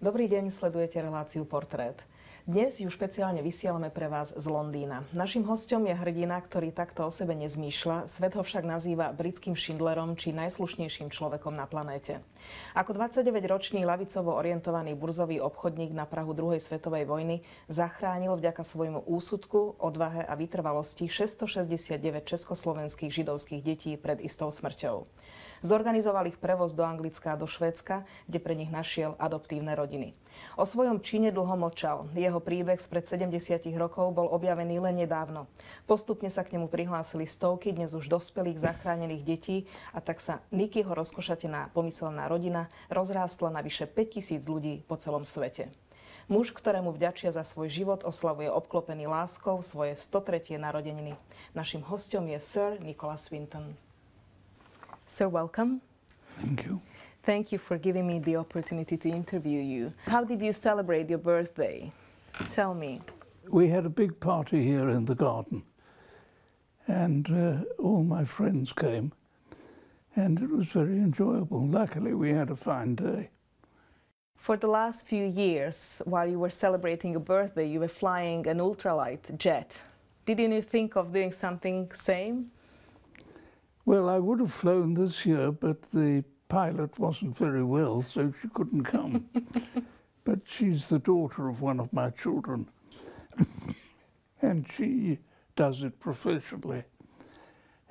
Dobrý deň, sledujete reláciu Portrét. Dnes ju špeciálne vysielame pre vás z Londýna. Naším hosťom je hrdina, ktorý takto o sebe nezmýšľa, svet ho však nazýva britským Schindlerom či najslušnejším človekom na planéte. Ako 29-ročný ľavicovo orientovaný burzový obchodník na prahu druhej svetovej vojny zachránil vďaka svojmu úsudku, odvahe a vytrvalosti 669 československých židovských detí pred istou smrťou. Zorganizoval ich prevoz do Anglicka a do Švédska, kde pre nich našiel adoptívne rodiny. O svojom čine dlho mlčal. Jeho príbeh spred 70 rokov bol objavený len nedávno. Postupne sa k nemu prihlásili stovky dnes už dospelých zachránených detí a tak sa Nikyho rozkošatená pomyselná rodina rozrástla na vyše 5000 ľudí po celom svete. Muž, ktorému vďačia za svoj život, oslavuje obklopený láskou svoje 103. narodeniny. Naším hosťom je Sir Nicholasom Wintonom. Sir, welcome. Thank you. Thank you for giving me the opportunity to interview you. How did you celebrate your birthday? Tell me. We had a big party here in the garden, and all my friends came, and it was very enjoyable. Luckily, we had a fine day. For the last few years, while you were celebrating your birthday, you were flying an ultralight jet. Did you think of doing something same? Well, I would have flown this year, but the pilot wasn't very well, so she couldn't come. But she's the daughter of one of my children, and she does it professionally,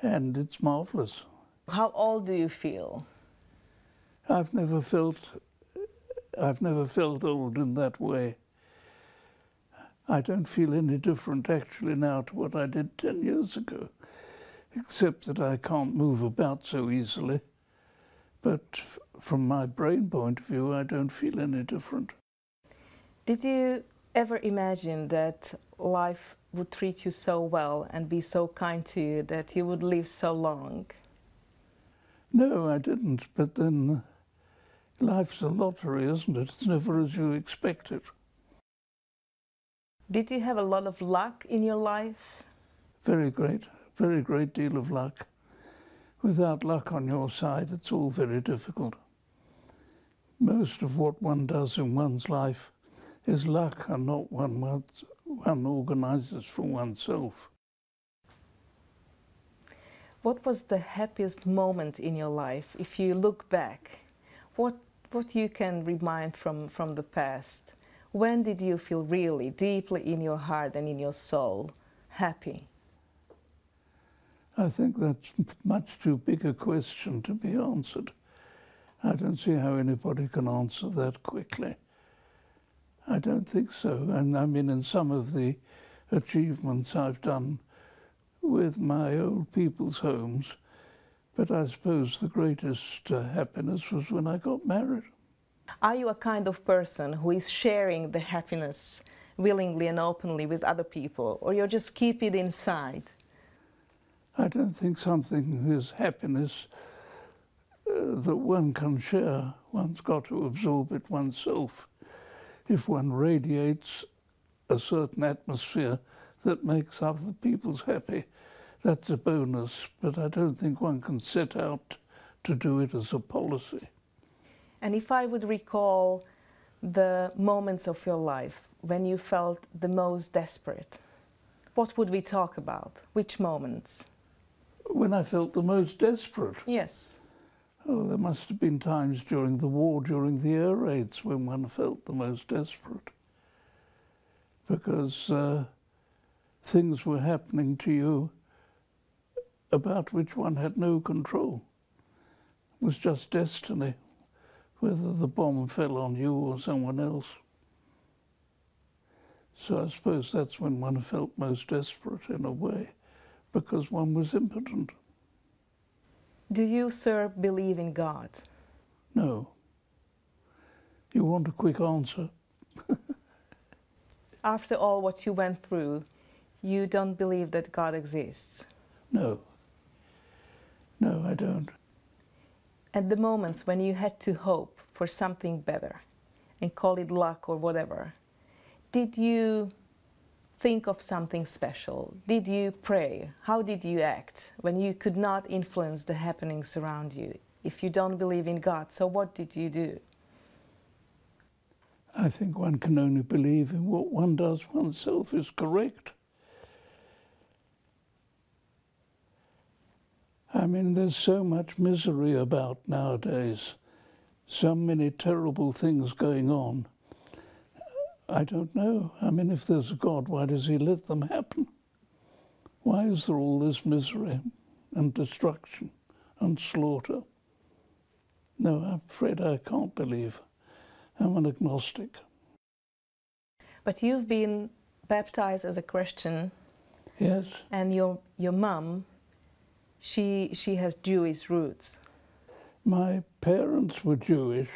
and it's marvelous. How old do you feel? I've never felt old in that way. I don't feel any different actually now to what I did 10 years ago, except that I can't move about so easily. But from my brain point of view, I don't feel any different. Did you ever imagine that life would treat you so well and be so kind to you that you would live so long? No, I didn't. But then life's a lottery, isn't it? It's never as you expect it. Did you have a lot of luck in your life? Very great deal of luck. Without luck on your side, it's all very difficult. Most of what one does in one's life is luck and not one organizes for oneself. What was the happiest moment in your life? If you look back, what you can remind from the past? When did you feel really deeply in your heart and in your soul happy? I think that's much too big a question to be answered. I don't see how anybody can answer that quickly. I don't think so. And I mean, in some of the achievements I've done with my old people's homes, but I suppose the greatest happiness was when I got married. Are you a kind of person who is sharing the happiness willingly and openly with other people, or you just keep it inside? I don't think something is happiness that one can share. One's got to absorb it oneself. If one radiates a certain atmosphere that makes other people happy, that's a bonus, but I don't think one can set out to do it as a policy. And if I would recall the moments of your life when you felt the most desperate, what would we talk about? Which moments? When I felt the most desperate? Yes. Oh, there must have been times during the war, during the air raids, when one felt the most desperate. Because things were happening to you about which one had no control. It was just destiny, whether the bomb fell on you or someone else. So I suppose that's when one felt most desperate in a way, because one was impotent. Do you, sir, believe in God? No. You want a quick answer? After all what you went through, you don't believe that God exists? No. No, I don't. At the moments when you had to hope for something better, and call it luck or whatever, did you think of something special? Did you pray? How did you act when you could not influence the happenings around you? If you don't believe in God, so what did you do? I think one can only believe in what one does oneself is correct. I mean, there's so much misery about nowadays, so many terrible things going on. I don't know. I mean, if there's a God, why does he let them happen? Why is there all this misery and destruction and slaughter? No, I'm afraid I can't believe. I'm an agnostic. But you've been baptized as a Christian. Yes. And your mum, she has Jewish roots. My parents were Jewish,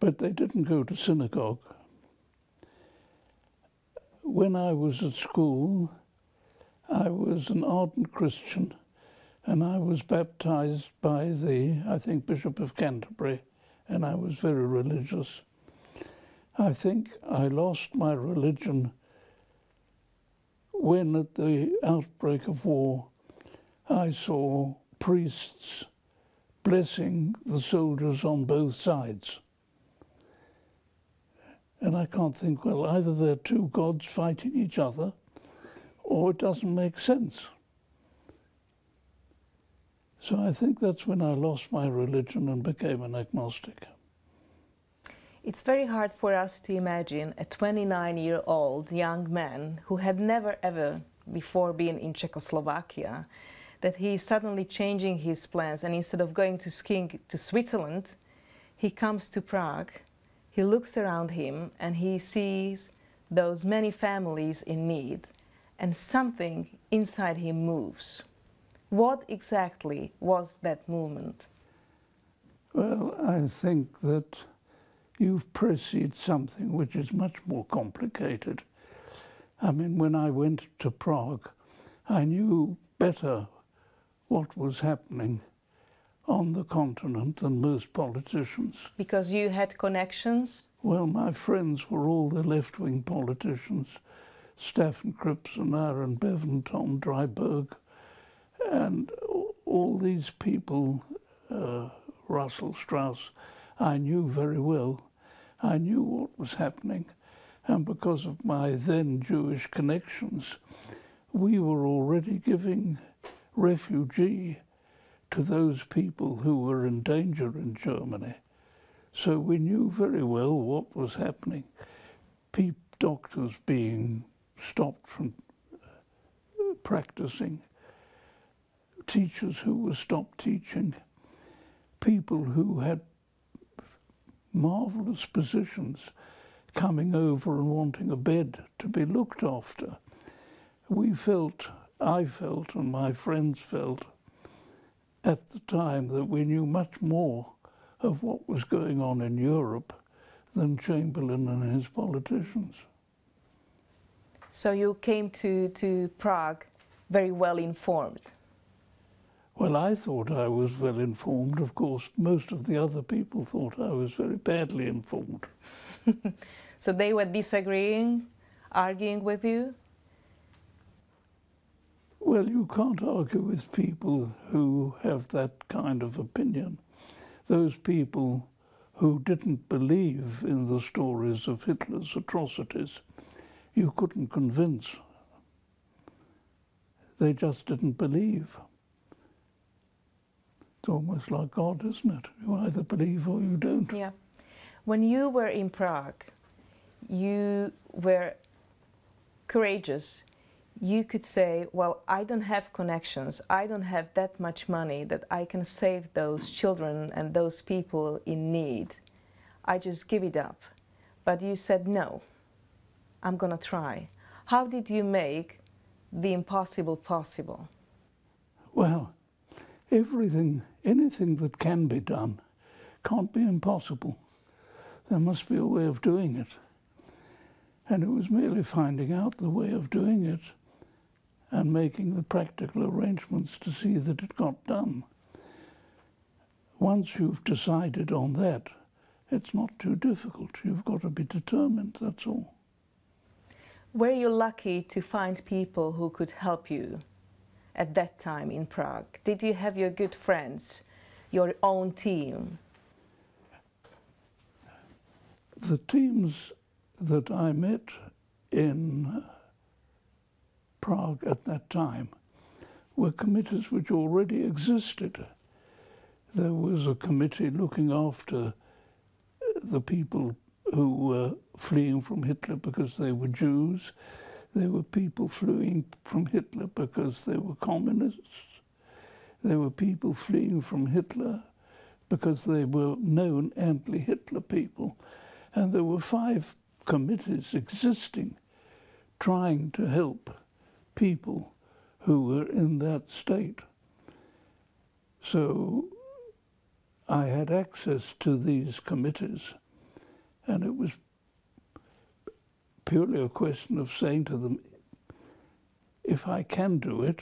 but they didn't go to synagogue. When I was at school, I was an ardent Christian, and I was baptized by the, I think, Bishop of Canterbury, and I was very religious. I think I lost my religion when, at the outbreak of war, I saw priests blessing the soldiers on both sides. And I can't think, well, either they're two gods fighting each other, or it doesn't make sense. So I think that's when I lost my religion and became an agnostic. It's very hard for us to imagine a 29-year-old young man who had never ever before been in Czechoslovakia, that he is suddenly changing his plans, and instead of going to skiing to Switzerland, he comes to Prague, he looks around him and he sees those many families in need, and something inside him moves. What exactly was that movement? Well, I think that you've perceived something which is much more complicated. I mean, when I went to Prague, I knew better what was happening on the continent than most politicians. Because you had connections? Well, my friends were all the left-wing politicians, Stefan Kripsen, Aaron Bevan, Tom Dryberg, and all these people, Russell Strauss, I knew very well. I knew what was happening, and because of my then Jewish connections, we were already giving refugee to those people who were in danger in Germany. So we knew very well what was happening. Doctors being stopped from practicing, teachers who were stopped teaching, people who had marvelous positions coming over and wanting a bed to be looked after. We felt, I felt, and my friends felt at the time that we knew much more of what was going on in Europe than Chamberlain and his politicians. So you came to Prague very well informed? Well, I thought I was well informed. Of course, most of the other people thought I was very badly informed. So they were disagreeing, arguing with you? Well, you can't argue with people who have that kind of opinion. Those people who didn't believe in the stories of Hitler's atrocities, you couldn't convince. They just didn't believe. It's almost like God, isn't it? You either believe or you don't. Yeah. When you were in Prague, you were courageous. You could say, well, I don't have connections, I don't have that much money that I can save those children and those people in need. I just give it up. But you said, no, I'm gonna try. How did you make the impossible possible? Well, anything that can be done can't be impossible. There must be a way of doing it. And it was merely finding out the way of doing it and making the practical arrangements to see that it got done. Once you've decided on that, it's not too difficult. You've got to be determined, that's all. Were you lucky to find people who could help you at that time in Prague? Did you have your good friends, your own team? the teams that I met in Prague at that time were committees which already existed. There was a committee looking after the people who were fleeing from Hitler because they were Jews. There were people fleeing from Hitler because they were communists. There were people fleeing from Hitler because they were known anti-Hitler people. And there were 5 committees existing trying to help people who were in that state. So I had access to these committees, and it was purely a question of saying to them, if I can do it,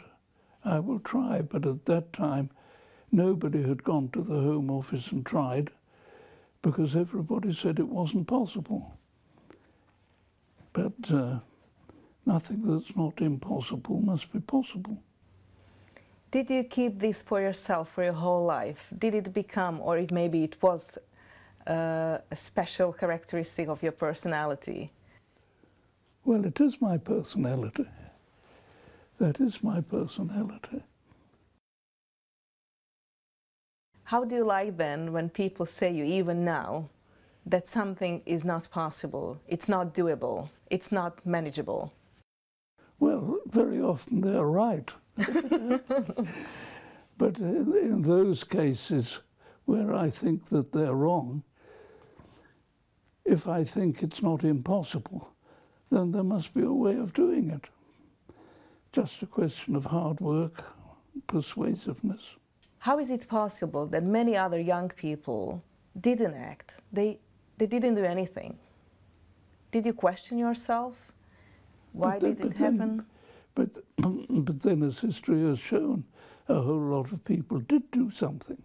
I will try. But at that time, nobody had gone to the Home Office and tried, because everybody said it wasn't possible. But nothing that's not impossible must be possible. Did you keep this for yourself for your whole life? Did it become, or maybe it was a special characteristic of your personality? Well, it is my personality. That is my personality. How do you like then when people say you, even now, that something is not possible, it's not doable, it's not manageable? Well, very often they're right. But in those cases where I think that they're wrong, if I think it's not impossible, then there must be a way of doing it. Just a question of hard work, persuasiveness. How is it possible that many other young people didn't act? They didn't do anything. Did you question yourself? Why did it happen? But then, as history has shown, a whole lot of people did do something.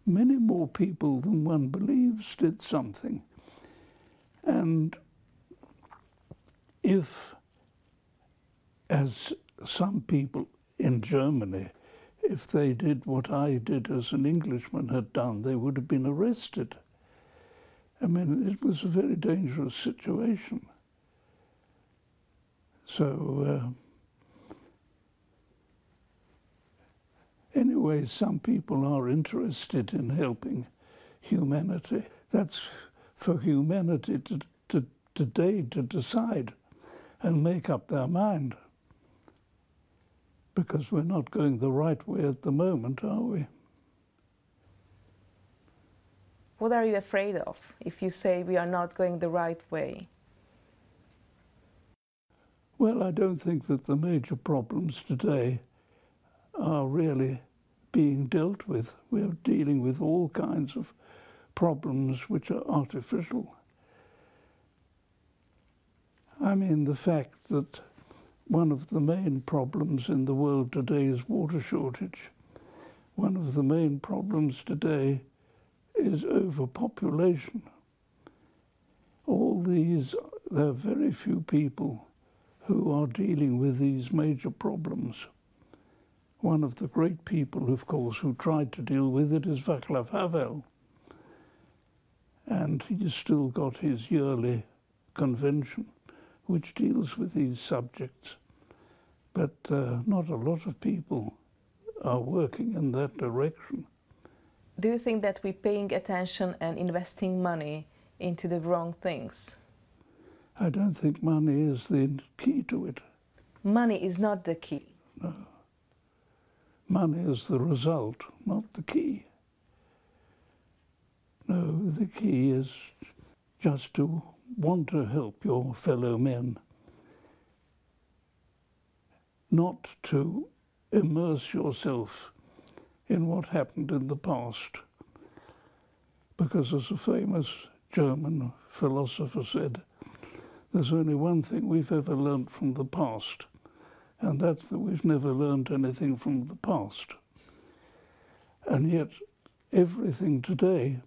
Many more people than one believes did something. And if, as some people in Germany, if they did what I did as an Englishman had done, they would have been arrested. I mean, it was a very dangerous situation. So, anyway, some people are interested in helping humanity. That's for humanity today to decide and make up their mind. Because we're not going the right way at the moment, are we? What are you afraid of if you say we are not going the right way? Well, I don't think that the major problems today are really being dealt with. We're dealing with all kinds of problems which are artificial. I mean, the fact that one of the main problems in the world today is water shortage. One of the main problems today is overpopulation. All these, there are very few people who are dealing with these major problems. One of the great people, of course, who tried to deal with it is Václav Havel. And he's still got his yearly convention, which deals with these subjects. But not a lot of people are working in that direction. Do you think that we're paying attention and investing money into the wrong things? I don't think money is the key to it. Money is not the key. No. Money is the result, not the key. No, the key is just to want to help your fellow men, not to immerse yourself in what happened in the past. Because as a famous German philosopher said, there's only one thing we've ever learned from the past, and that's that we've never learned anything from the past. And yet, everything today,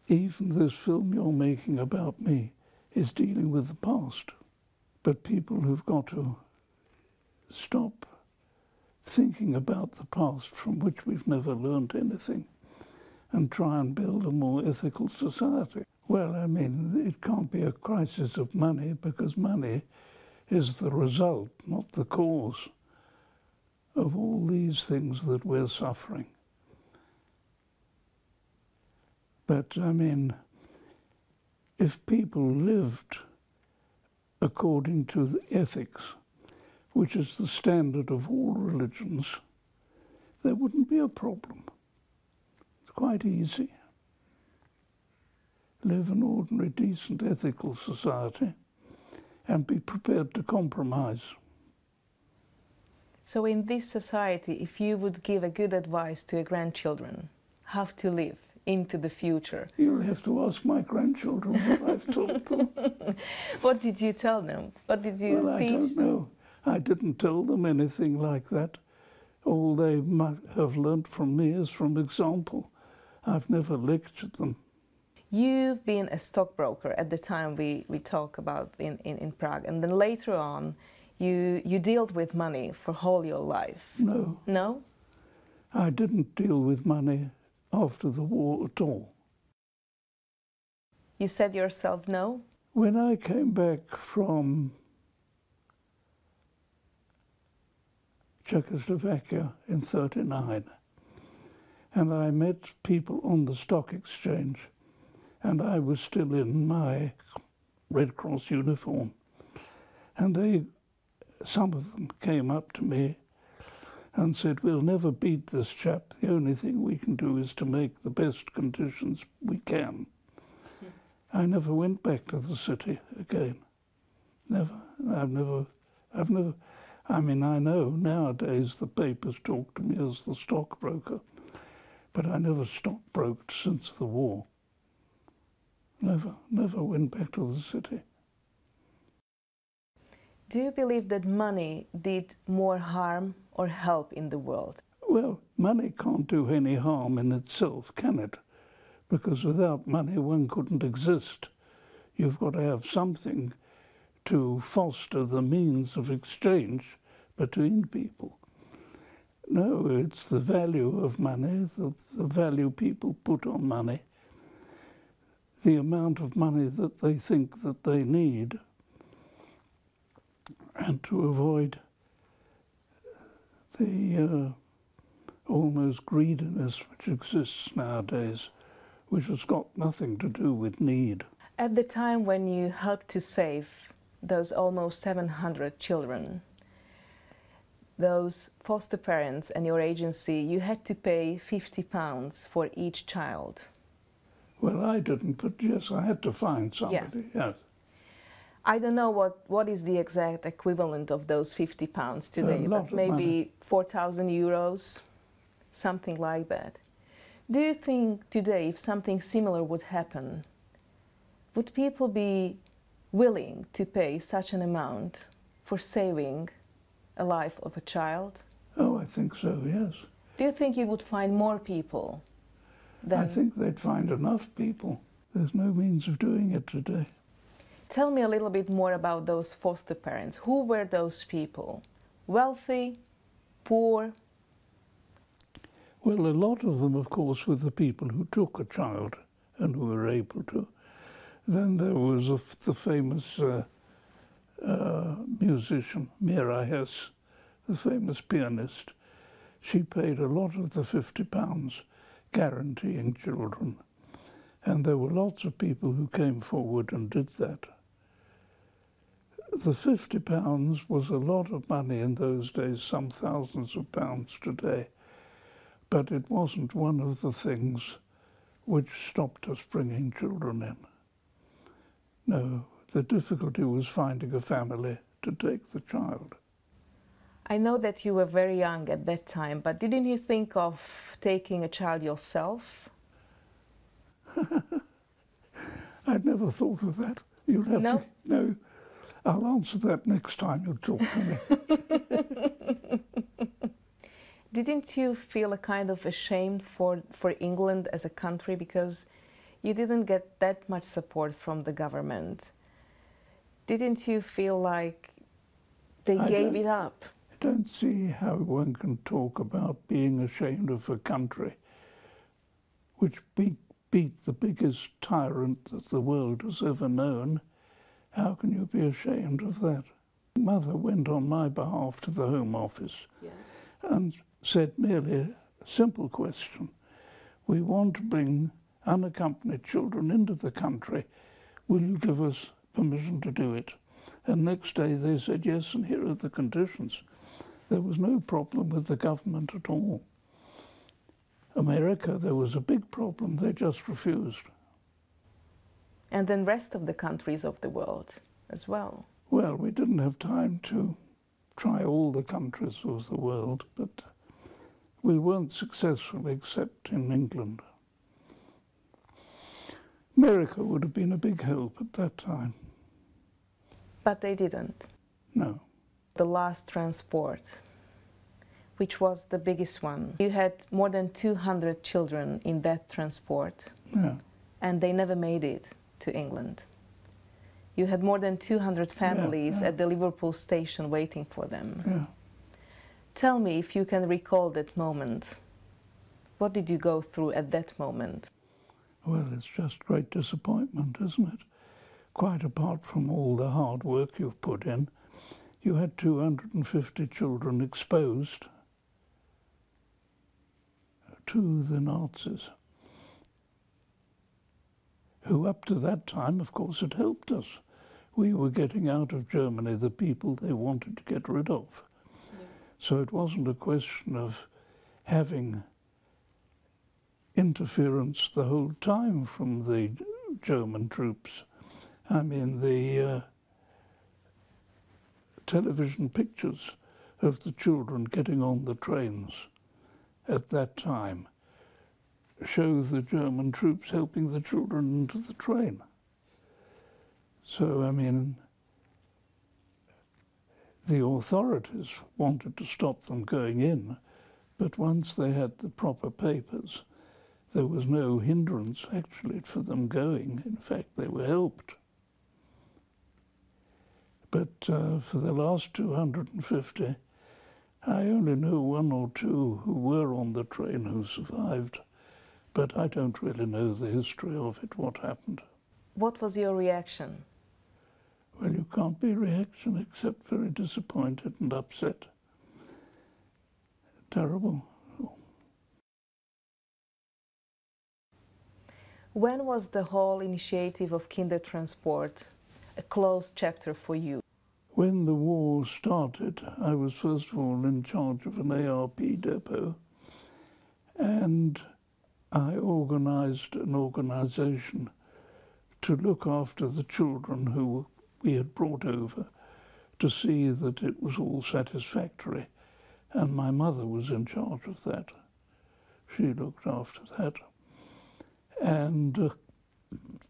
even this film you're making about me, is dealing with the past. But people have got to stop thinking about the past from which we've never learned anything and try and build a more ethical society. Well, I mean, it can't be a crisis of money because money is the result, not the cause of all these things that we're suffering. But, I mean, if people lived according to the ethics, which is the standard of all religions, there wouldn't be a problem. It's quite easy. Live an ordinary, decent, ethical society and be prepared to compromise. So in this society, if you would give a good advice to your grandchildren, how to live into the future? You'll have to ask my grandchildren what I've taught them. What did you tell them? What did you teach them? I don't know. I didn't tell them anything like that. All they might have learnt from me is from example. I've never lectured them. You've been a stockbroker at the time we talk about in Prague, and then later on you dealt with money for whole your life. No. No? I didn't deal with money after the war at all. You said yourself no? When I came back from Czechoslovakia in '39, and I met people on the stock exchange, and I was still in my Red Cross uniform, and some of them came up to me and said, "We'll never beat this chap. The only thing we can do is to make the best conditions we can." I never went back to the city again. Never. I've never. I mean, I know nowadays the papers talk to me as the stockbroker, but I never stockbroked since the war. Never went back to the city. Do you believe that money did more harm or help in the world? Well, money can't do any harm in itself, can it? Because without money one couldn't exist. You've got to have something to foster the means of exchange between people. No, it's the value of money, the value people put on money, the amount of money that they think that they need, and to avoid the almost greediness which exists nowadays, which has got nothing to do with need. At the time when you helped to save those almost 700 children, those foster parents and your agency, you had to pay £50 for each child. Well, I didn't, but yes, I had to find somebody, yes. I don't know what is the exact equivalent of those £50 today, but maybe 4,000 euros, something like that. Do you think today, if something similar would happen, would people be willing to pay such an amount for saving a life of a child? Oh, I think so, yes. Do you think you would find more people? I think they'd find enough people. There's no means of doing it today. Tell me a little bit more about those foster parents. Who were those people? Wealthy? Poor? Well, a lot of them, of course, were the people who took a child and who were able to. Then there was the famous musician, Mira Hess, the famous pianist. She paid a lot of the £50 guaranteeing children. And there were lots of people who came forward and did that. The £50 was a lot of money in those days, some thousands of pounds today. But it wasn't one of the things which stopped us bringing children in. No, the difficulty was finding a family to take the child. I know that you were very young at that time, but didn't you think of taking a child yourself? I'd never thought of that. You'll have to... No, I'll answer that next time you talk to me. Didn't you feel a kind of ashamed for England as a country because you didn't get that much support from the government? Didn't you feel like they gave it up? I don't see how one can talk about being ashamed of a country which beat the biggest tyrant that the world has ever known, how can you be ashamed of that? Mother went on my behalf to the Home Office and said merely a simple question. We want to bring unaccompanied children into the country. Will you give us permission to do it? And next day they said yes, and here are the conditions. There was no problem with the government at all. America, there was a big problem. They just refused. And then rest of the countries of the world as well. Well, we didn't have time to try all the countries of the world, but we weren't successful except in England. America would have been a big help at that time. But they didn't. No. The last transport, which was the biggest one. You had more than 200 children in that transport, and they never made it to England. You had more than 200 families at the Liverpool station waiting for them. Tell me if you can recall that moment. What did you go through at that moment? Well, it's just great disappointment, isn't it? Quite apart from all the hard work you've put in, you had 250 children exposed to the Nazis, who up to that time, of course, had helped us. We were getting out of Germany the people they wanted to get rid of. So it wasn't a question of having interference the whole time from the German troops. I mean, the television pictures of the children getting on the trains at that time show the German troops helping the children into the train. So, I mean, the authorities wanted to stop them going in, but once they had the proper papers, there was no hindrance actually for them going. In fact, they were helped. But for the last 250, I only know one or two who were on the train who survived, but I don't really know the history of it, what happened. What was your reaction? Well, you can't be a reaction except very disappointed and upset. Terrible. When was the whole initiative of Kindertransport a closed chapter for you? When the war started, I was first of all in charge of an ARP depot, and I organized an organization to look after the children who we had brought over, to see that it was all satisfactory. And my mother was in charge of that. She looked after that. And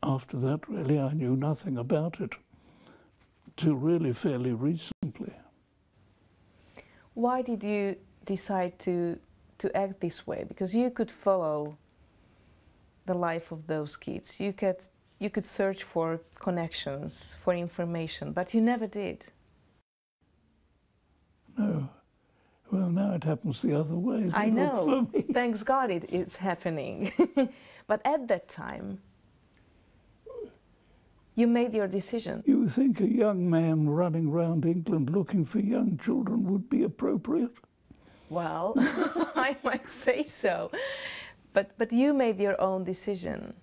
after that, really, I knew nothing about it till really fairly recently. Why did you decide to act this way? Because you could follow the life of those kids. You could search for connections, for information, but you never did. No. Well, now it happens the other way. I know. Thanks God it's happening. But at that time, you made your decision. You think a young man running around England looking for young children would be appropriate? Well, I might say so. But you made your own decision.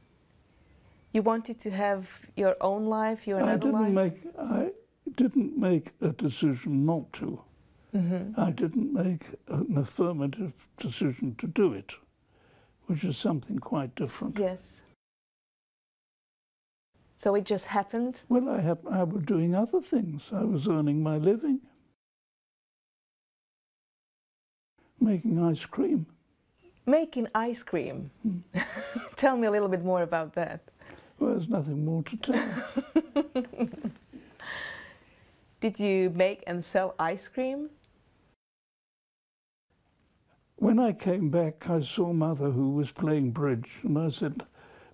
You wanted to have your own life, your another life? I didn't make a decision not to. I didn't make an affirmative decision to do it, which is something quite different. Yes. So it just happened? Well, I was doing other things. I was earning my living, making ice cream. Making ice cream? Tell me a little bit more about that. Well, there's nothing more to tell. Did you make and sell ice cream? When I came back, I saw Mother, who was playing bridge, and I said,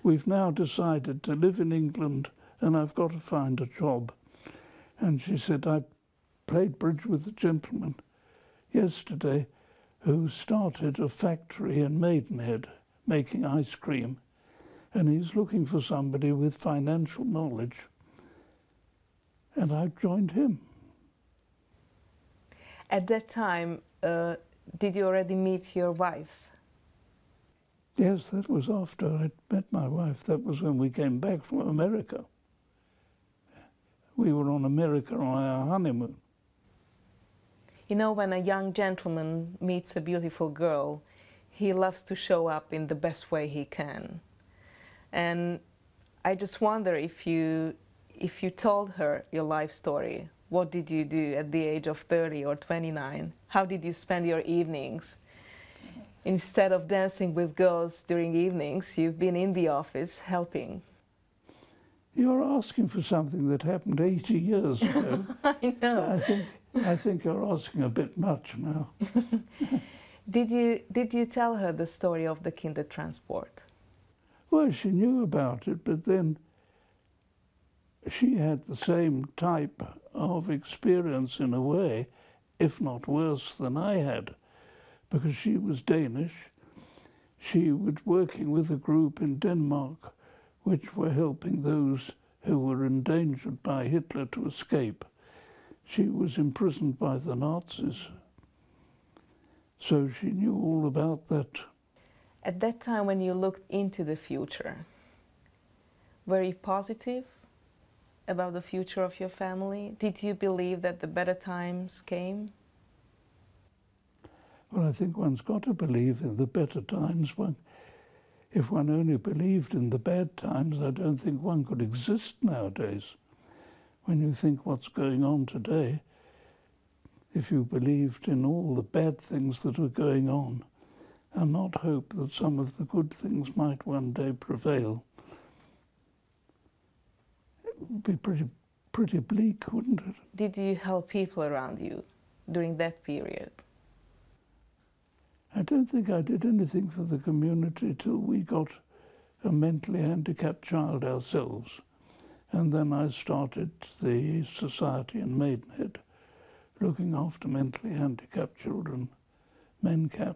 we've now decided to live in England and I've got to find a job. And she said, I played bridge with a gentleman yesterday who started a factory in Maidenhead making ice cream. and he's looking for somebody with financial knowledge, and I've joined him. At that time, did you already meet your wife? Yes, that was after I'd met my wife. That was when we came back from America. We were on America on our honeymoon. You know, when a young gentleman meets a beautiful girl, he loves to show up in the best way he can. And I just wonder if you told her your life story. What did you do at the age of 30 or 29? How did you spend your evenings? Instead of dancing with girls during evenings, you've been in the office helping. You're asking for something that happened 80 years ago. I know. I think you're asking a bit much now. Did you tell her the story of the Kindertransport? Well, she knew about it, but then she had the same type of experience in a way, if not worse than I had, because she was Danish. She was working with a group in Denmark which were helping those who were endangered by Hitler to escape. She was imprisoned by the Nazis, so she knew all about that. At that time, when you looked into the future, were you positive about the future of your family? Did you believe that the better times came? Well, I think one's got to believe in the better times. If one only believed in the bad times, I don't think one could exist nowadays. When you think what's going on today, if you believed in all the bad things that are going on and not hope that some of the good things might one day prevail, it would be pretty bleak, wouldn't it? Did you help people around you during that period? I don't think I did anything for the community till we got a mentally handicapped child ourselves. And then I started the society in Maidenhead, looking after mentally handicapped children, MenCap.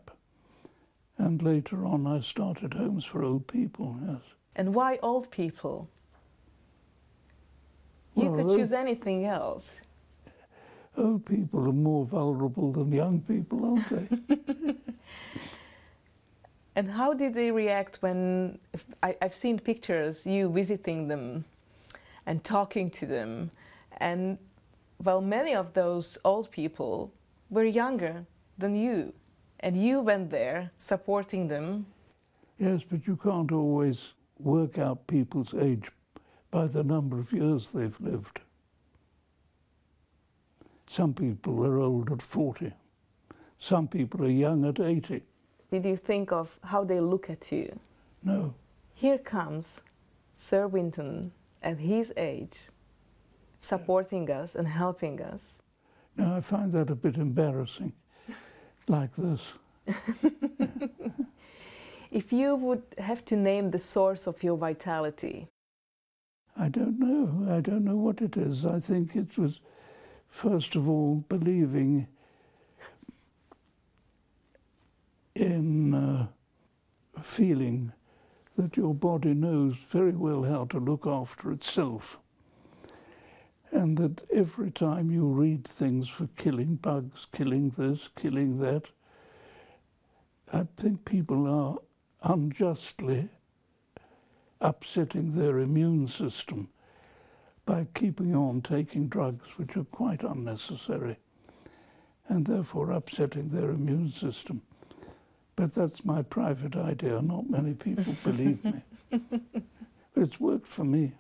And later on I started homes for old people, yes. And why old people? You could choose anything else. Old people are more vulnerable than young people, aren't they? And how did they react when, I've seen pictures, you visiting them and talking to them, and well, many of those old people were younger than you, and you went there supporting them. Yes, but you can't always work out people's age by the number of years they've lived. Some people are old at 40. Some people are young at 80. Did you think of how they look at you? No. Here comes Sir Wintonom at his age, supporting us and helping us. Now I find that a bit embarrassing, like this. If you would have to name the source of your vitality? I don't know. I don't know what it is. I think it was, first of all, believing in feeling that your body knows very well how to look after itself, and that every time you read things for killing bugs, killing this, killing that, I think people are unjustly upsetting their immune system by keeping on taking drugs which are quite unnecessary, and therefore upsetting their immune system. But that's my private idea. Not many people believe me. It's worked for me.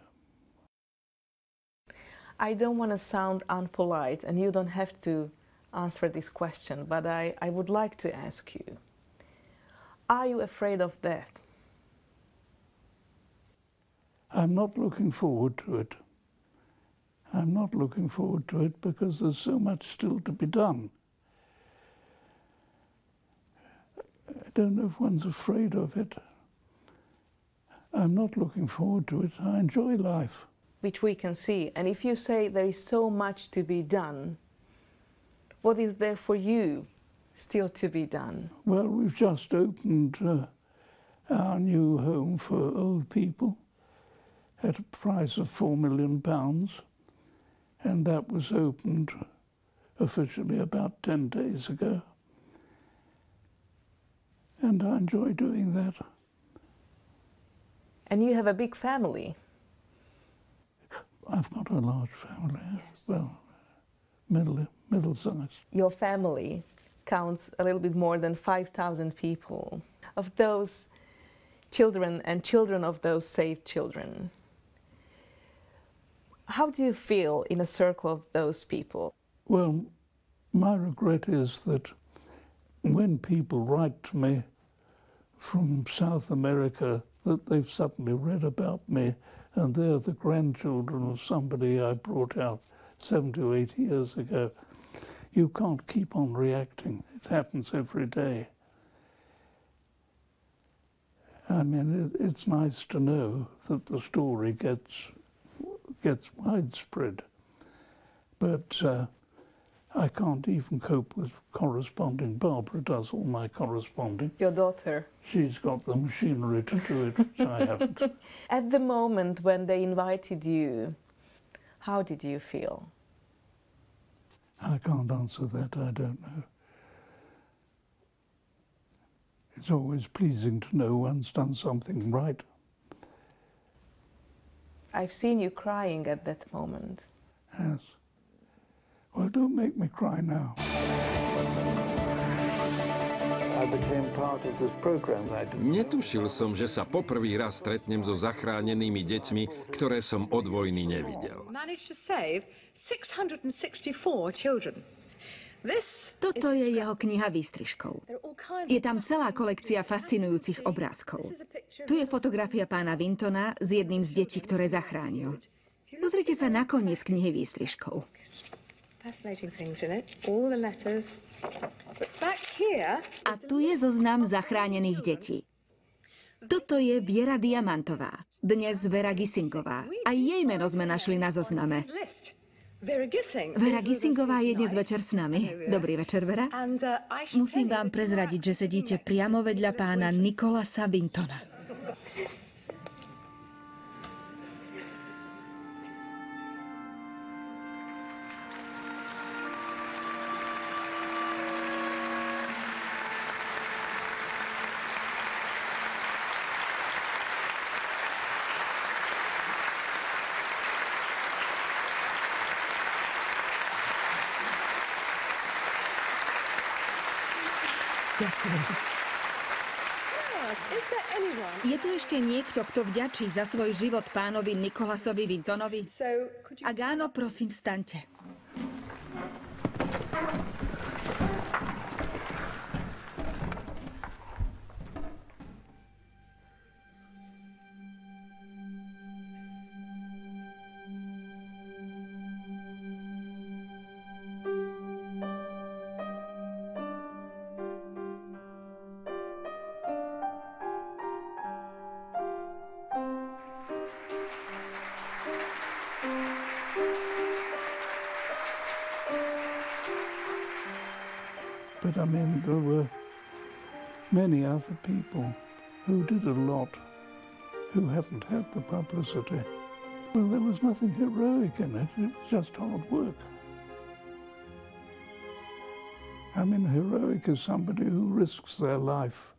I don't want to sound unpolite, and you don't have to answer this question, but I would like to ask you, are you afraid of death? I'm not looking forward to it. I'm not looking forward to it because there's so much still to be done. I don't know if one's afraid of it. I'm not looking forward to it. I enjoy life. Which we can see. And if you say there is so much to be done, what is there for you still to be done? Well, we've just opened our new home for old people at a price of £4 million, and that was opened officially about 10 days ago. And I enjoy doing that. And you have a big family. I've got a large family, yes. Well, middle-sized. Your family counts a little bit more than 5,000 people. Of those children and children of those saved children, how do you feel in a circle of those people? Well, my regret is that when people write to me from South America that they've suddenly read about me and they're the grandchildren of somebody I brought out 70 or 80 years ago, you can't keep on reacting. It happens every day. I mean, it's nice to know that the story gets widespread, but I can't even cope with corresponding. Barbara does all my corresponding. Your daughter? She's got the machinery to do it, which I haven't. At the moment when they invited you, how did you feel? I can't answer that, I don't know. It's always pleasing to know one's done something right. I've seen you crying at that moment. Yes. Well, don't make me cry now. I became part of this program. Netušil som, že sa poprvý raz stretnem so zachránenými deťmi, ktoré som od vojny nevidel. Managed to save 664 children. Toto je jeho kniha výstrižkov. Je tam celá kolekcia fascinujúcich obrázkov. Tu je fotografia pána Wintona s jedným z detí, ktoré zachránil. Pozrite sa na koniec knihy výstrižkov. A tu je zoznam zachránených detí. Toto je Viera Diamantová, dnes Vera Gissingová. Aj jej meno sme našli na zozname. Vera Gissingová je dnes večer s nami. Dobrý večer, Vera. Musím vám prezradiť, že sedíte priamo vedľa pána Nicholasa Wintona. Ďakujem. Je tu ešte niekto, kto vďačí za svoj život pánovi Nicholasovi Wintonovi? Ak áno, prosím, vstaňte. But I mean, there were many other people who did a lot who haven't had the publicity. Well, there was nothing heroic in it. It was just hard work. I mean, heroic is somebody who risks their life.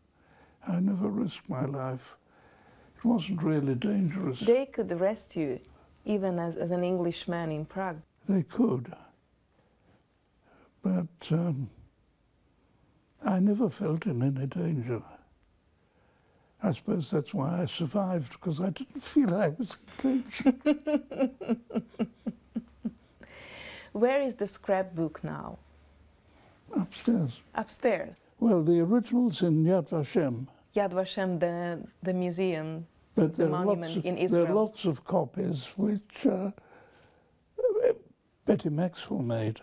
I never risked my life. It wasn't really dangerous. They could arrest you, even as an Englishman in Prague. They could. But I never felt in any danger. I suppose that's why I survived, because I didn't feel I was in danger. Where is the scrapbook now? Upstairs. Upstairs? Well, the original's in Yad Vashem. Yad Vashem, the museum, but the monument in Israel. There are lots of copies which Betty Maxwell made.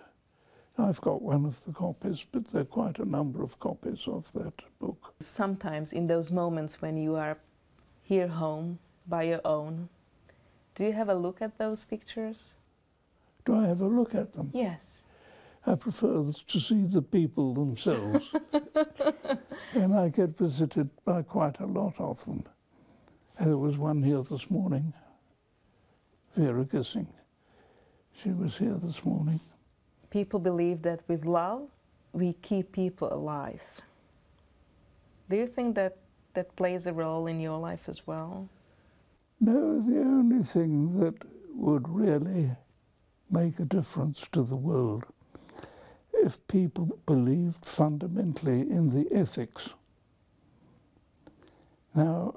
I've got one of the copies, but there are quite a number of copies of that book. Sometimes in those moments when you are here home by your own, do you have a look at those pictures? Do I have a look at them? Yes. I prefer to see the people themselves. And I get visited by quite a lot of them. There was one here this morning, Vera Gissing. She was here this morning. People believe that with love, we keep people alive. Do you think that that plays a role in your life as well? No, the only thing that would really make a difference to the world if people believed fundamentally in the ethics. Now,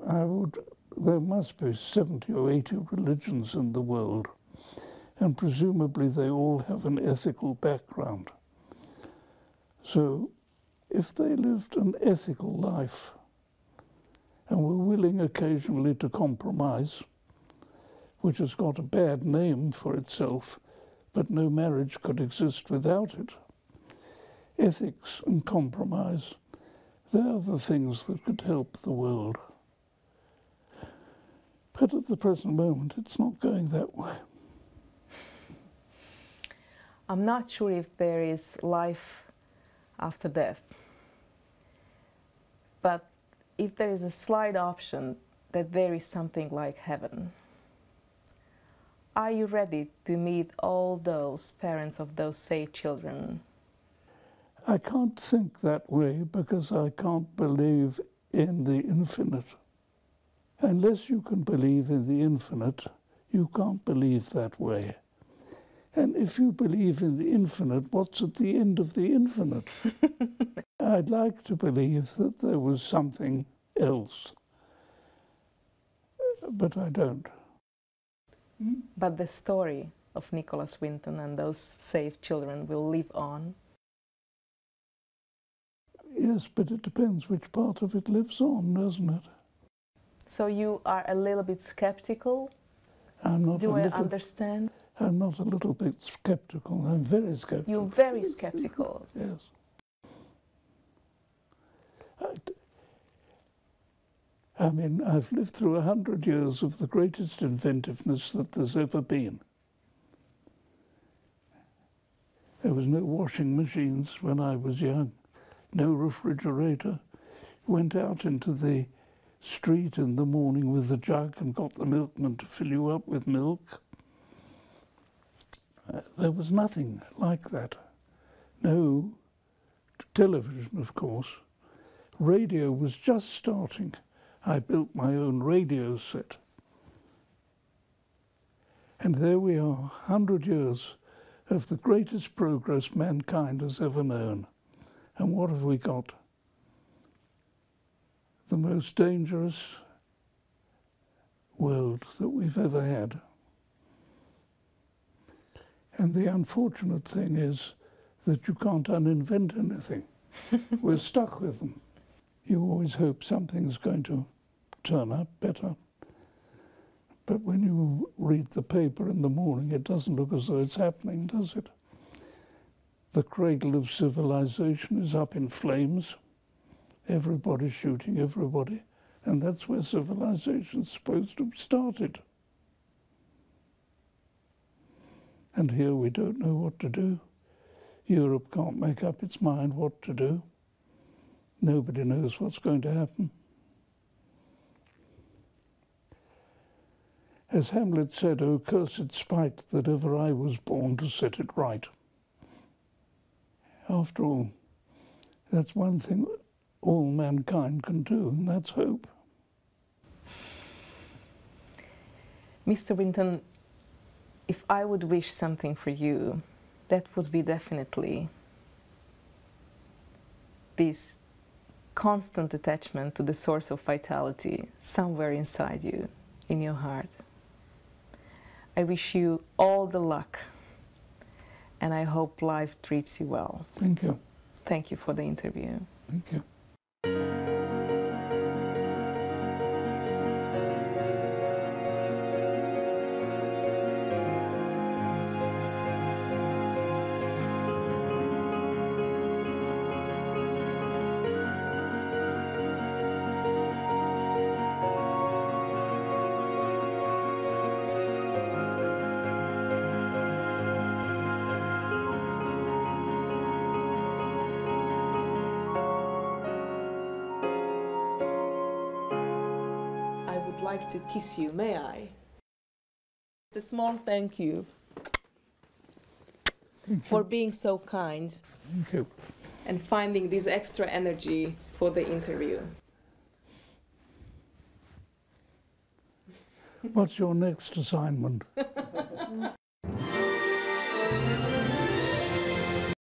there must be 70 or 80 religions in the world, and presumably they all have an ethical background. So if they lived an ethical life and were willing occasionally to compromise, which has got a bad name for itself, but no marriage could exist without it. Ethics and compromise, they are the things that could help the world. But at the present moment, it's not going that way. I'm not sure if there is life after death. But if there is a slight option that there is something like heaven, are you ready to meet all those parents of those saved children? I can't think that way because I can't believe in the infinite. Unless you can believe in the infinite, you can't believe that way. And if you believe in the infinite, what's at the end of the infinite? I'd like to believe that there was something else, but I don't. But the story of Nicholasom Wintonom and those saved children will live on. Yes, but it depends which part of it lives on, doesn't it? So you are a little bit skeptical? I'm not. Do I understand? I'm not a little bit skeptical. I'm very skeptical. You're very skeptical. Yes. I mean, I've lived through 100 years of the greatest inventiveness that there's ever been. There was no washing machines when I was young, no refrigerator. Went out into the street in the morning with a jug and got the milkman to fill you up with milk. There was nothing like that. No television, of course. Radio was just starting. I built my own radio set. And there we are, 100 years of the greatest progress mankind has ever known. And what have we got? The most dangerous world that we've ever had. And the unfortunate thing is that you can't uninvent anything. We're stuck with them. You always hope something's going to turn up better. But when you read the paper in the morning, it doesn't look as though it's happening, does it? The cradle of civilization is up in flames. Everybody's shooting everybody. And that's where civilization's supposed to have started. And here we don't know what to do. Europe can't make up its mind what to do. Nobody knows what's going to happen. As Hamlet said, "O cursed spite that ever I was born to set it right." After all, that's one thing all mankind can do, and that's hope. Mr. Wintonom, if I would wish something for you, that would be definitely this constant attachment to the source of vitality somewhere inside you, in your heart. I wish you all the luck, and I hope life treats you well. Thank you. Thank you for the interview. Thank you. would like to kiss you, may I? A small thank you for being so kind. Thank you. And finding this extra energy for the interview. What's your next assignment?